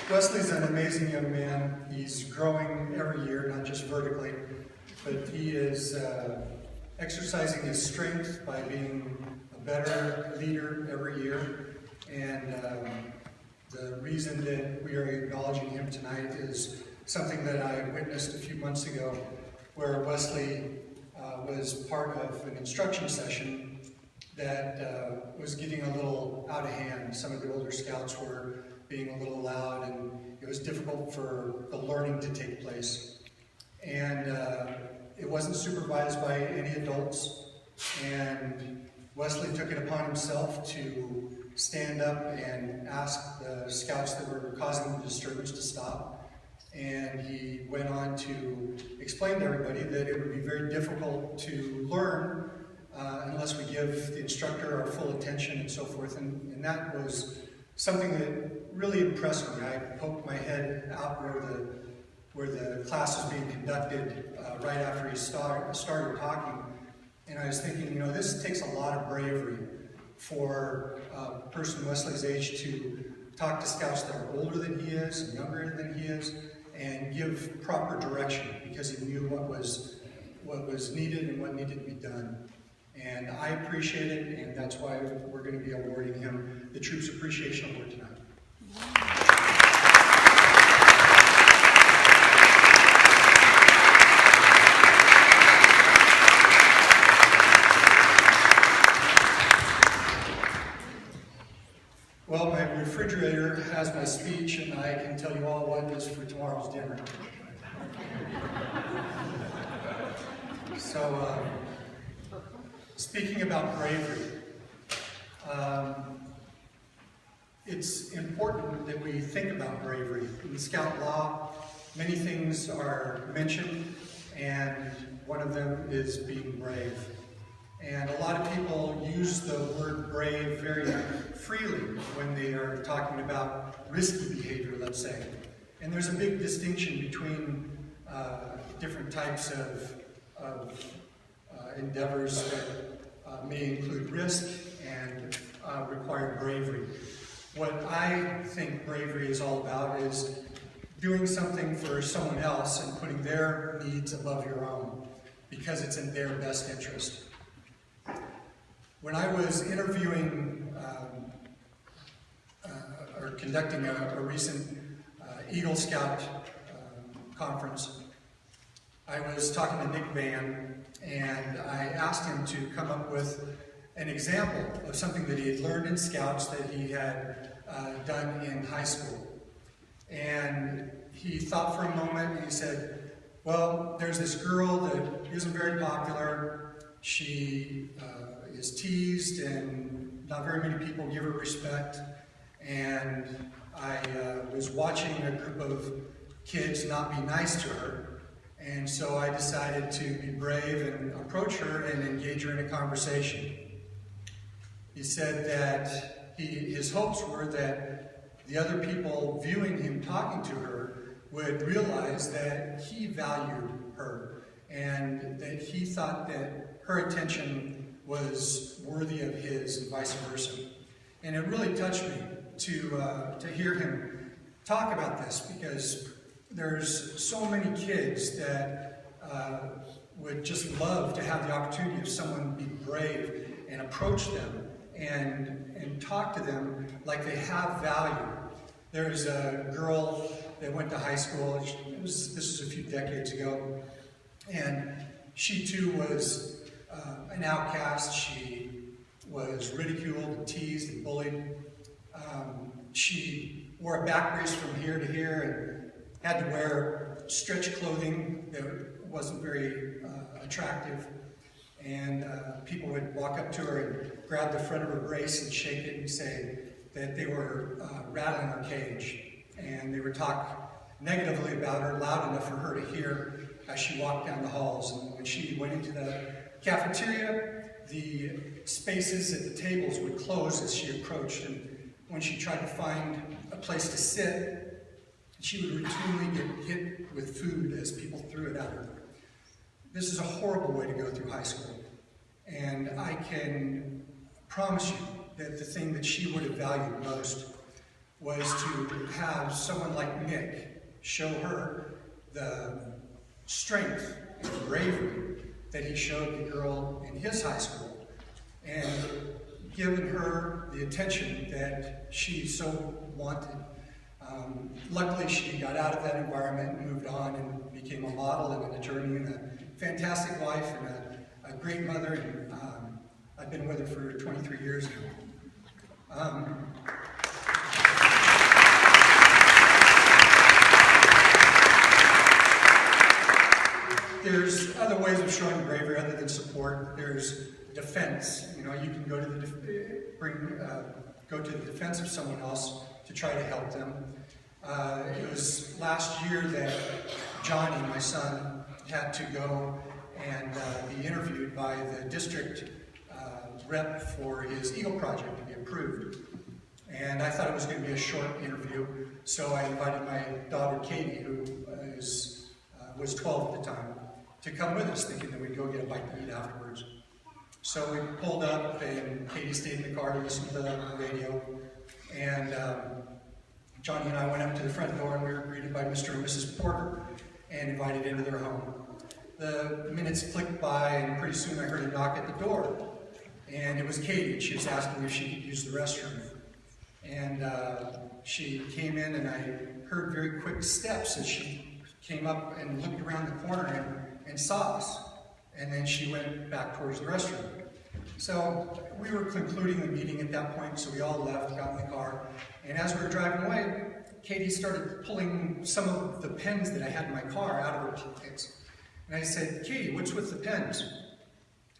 Wesley's an amazing young man. He's growing every year, not just vertically, but he is exercising his strength by being a better leader every year. And the reason that we are acknowledging him tonight is something that I witnessed a few months ago, where Wesley was part of an instruction session that was getting a little out of hand. Some of the older scouts were being a little loud, and it was difficult for the learning to take place. And it wasn't supervised by any adults, and Wesley took it upon himself to stand up and ask the scouts that were causing the disturbance to stop. And he went on to explain to everybody that it would be very difficult to learn unless we give the instructor our full attention and so forth. And that was something that really impressed me. I poked my head out where the class was being conducted right after he started talking. And I was thinking, you know, this takes a lot of bravery for a person Wesley's age to talk to scouts that are older than he is and younger than he is, and give proper direction, because he knew what was needed and what needed to be done. And I appreciate it, and that's why we're going to be awarding him the Troops Appreciation Award tonight. Well, my refrigerator has my speech, and I can tell you all what is for tomorrow's dinner. So, speaking about bravery, it's important that we think about bravery. In Scout law, many things are mentioned, and one of them is being brave. And a lot of people use the word brave very freely when they are talking about risky behavior, let's say. And there's a big distinction between different types of endeavors that may include risk and require bravery. What I think bravery is all about is doing something for someone else and putting their needs above your own, because it's in their best interest. When I was interviewing or conducting a recent Eagle Scout conference, I was talking to Nick Van, and I asked him to come up with an example of something that he had learned in Scouts that he had done in high school. And he thought for a moment, and he said, well, there's this girl that isn't very popular. She is teased, and not very many people give her respect. And I was watching a group of kids not be nice to her. And so I decided to be brave and approach her and engage her in a conversation. He said that his hopes were that the other people viewing him talking to her would realize that he valued her and that he thought that her attention was worthy of his and vice versa. And it really touched me to hear him talk about this, because there's so many kids that would just love to have the opportunity of someone be brave and approach them and talk to them like they have value. There's a girl that went to high school. This was a few decades ago, and she too was an outcast. She was ridiculed and teased and bullied. She wore a back brace from here to here and had to wear stretch clothing that wasn't very attractive. And people would walk up to her and grab the front of her brace and shake it and say that they were rattling her cage. And they would talk negatively about her, loud enough for her to hear as she walked down the halls. And when she went into the cafeteria, the spaces at the tables would close as she approached. And when she tried to find a place to sit, she would routinely get hit with food as people threw it at her. This is a horrible way to go through high school. And I can promise you that the thing that she would have valued most was to have someone like Nick show her the strength and bravery that he showed the girl in his high school, and given her the attention that she so wanted. Luckily, she got out of that environment and moved on and became a model and an attorney and a fantastic wife and a great mother, and I've been with her for 23 years now. There's other ways of showing bravery other than support. There's defense. You know, you can go to the defense of someone else to try to help them. It was last year that Johnny, my son, had to go and be interviewed by the district rep for his Eagle project to be approved. And I thought it was going to be a short interview, so I invited my daughter Katie, who was 12 at the time, to come with us, thinking that we'd go get a bite to eat afterwards. So we pulled up, and Katie stayed in the car to listen to the radio, and Johnny and I went up to the front door, and we were greeted by Mr. and Mrs. Porter and invited into their home. The minutes clicked by, and pretty soon I heard a knock at the door, and it was Katie. She was asking if she could use the restroom. And she came in, and I heard very quick steps as she came up and looked around the corner and saw us. And then she went back towards the restroom. So we were concluding the meeting at that point, so we all left, got in the car. And as we were driving away, Katie started pulling some of the pens that I had in my car out of her pockets. And I said, "Katie, what's with the pens?"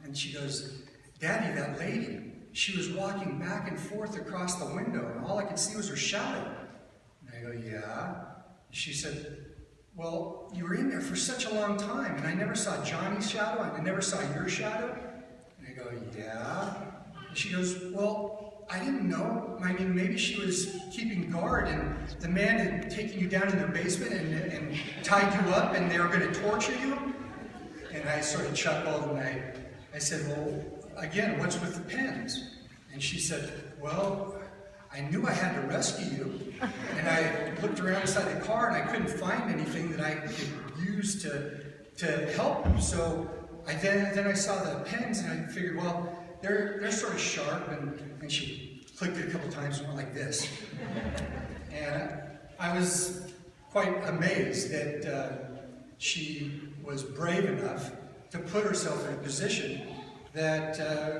And she goes, "Daddy, that lady, she was walking back and forth across the window, and all I could see was her shadow." And I go, "Yeah?" She said, "Well, you were in there for such a long time, and I never saw Johnny's shadow, and I never saw your shadow." And I go, "Yeah?" And she goes, "Well, I didn't know. I mean, maybe she was keeping guard, and the man had taken you down in their basement and tied you up, and they were going to torture you." And I sort of chuckled, and I said, "Well, again, what's with the pens?" And she said, "Well, I knew I had to rescue you, and I looked around inside the car, and I couldn't find anything that I could use to help you. So then I saw the pens, and I figured, well, they're sort of sharp." And she clicked it a couple times and went like this. And I was quite amazed that she was brave enough to put herself in a position that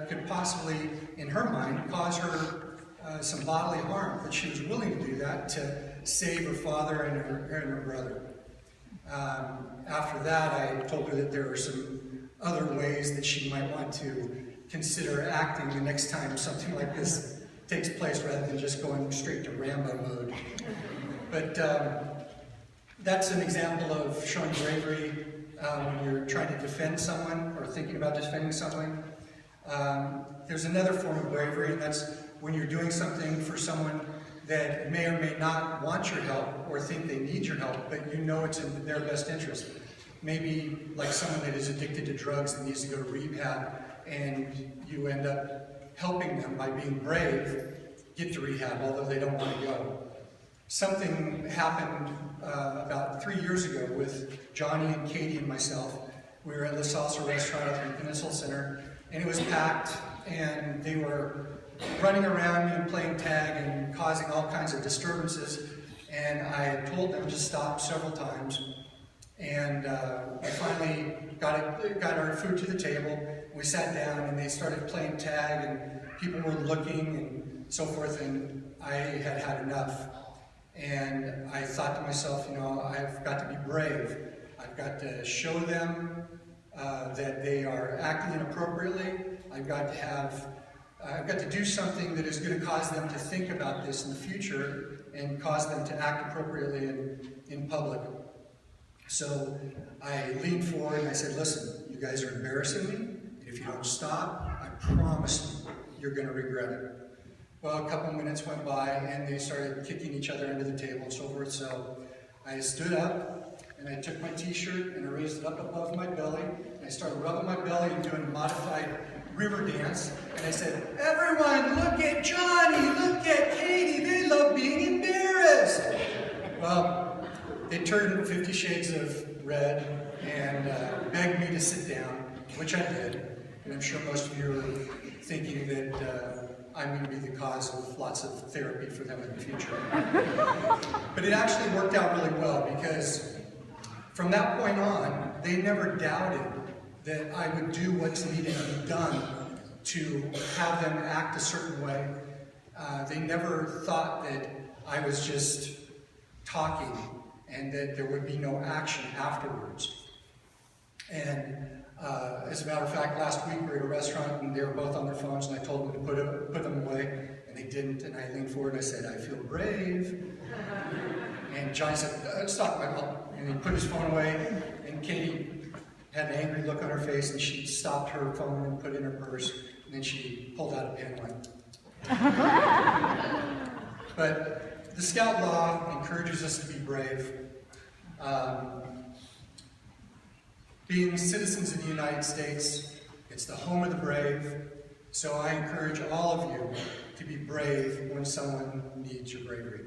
could possibly, in her mind, cause her some bodily harm, but she was willing to do that to save her father and her brother. After that, I told her that there are some other ways that she might want to consider acting the next time something like this takes place, rather than just going straight to Rambo mode. But that's an example of showing bravery when you're trying to defend someone or thinking about defending someone. There's another form of bravery, and that's when you're doing something for someone that may or may not want your help or think they need your help, but you know it's in their best interest. Maybe like someone that is addicted to drugs and needs to go to rehab, and you end up helping them by being brave get to rehab, although they don't want to go. Something happened about 3 years ago with Johnny and Katie and myself. We were at the Salsa restaurant at the Peninsula Center, and it was packed, and they were running around and playing tag and causing all kinds of disturbances. And I had told them to stop several times. And I finally got our food to the table. We sat down, and they started playing tag, and people were looking and so forth, and I had had enough. And I thought to myself, you know, I've got to be brave. I've got to show them that they are acting inappropriately. I've got to do something that is going to cause them to think about this in the future and cause them to act appropriately in public. So I leaned forward and I said, "Listen, you guys are embarrassing me, and if you don't stop, I promise you're going to regret it." Well, a couple minutes went by, and they started kicking each other under the table and so forth. So I stood up, and I took my t-shirt and I raised it up above my belly, and I started rubbing my belly and doing a modified river dance. And I said, "Everyone, look at Johnny, look at Katie, they love being embarrassed." turned 50 Shades of Red and begged me to sit down, which I did. And I'm sure most of you are thinking that I'm going to be the cause of lots of therapy for them in the future. But it actually worked out really well, because from that point on, they never doubted that I would do what's needed to be done to have them act a certain way. They never thought that I was just talking and that there would be no action afterwards. And as a matter of fact, last week we were at a restaurant and they were both on their phones, and I told them to put them away, and they didn't. And I leaned forward and I said, "I feel brave." And Johnny said, "Stop, Michael." And he put his phone away, and Katie had an angry look on her face, and she stopped her phone and put it in her purse, and then she pulled out a pen and went. But the Scout Law encourages us to be brave. Being citizens of the United States, it's the home of the brave, so I encourage all of you to be brave when someone needs your bravery.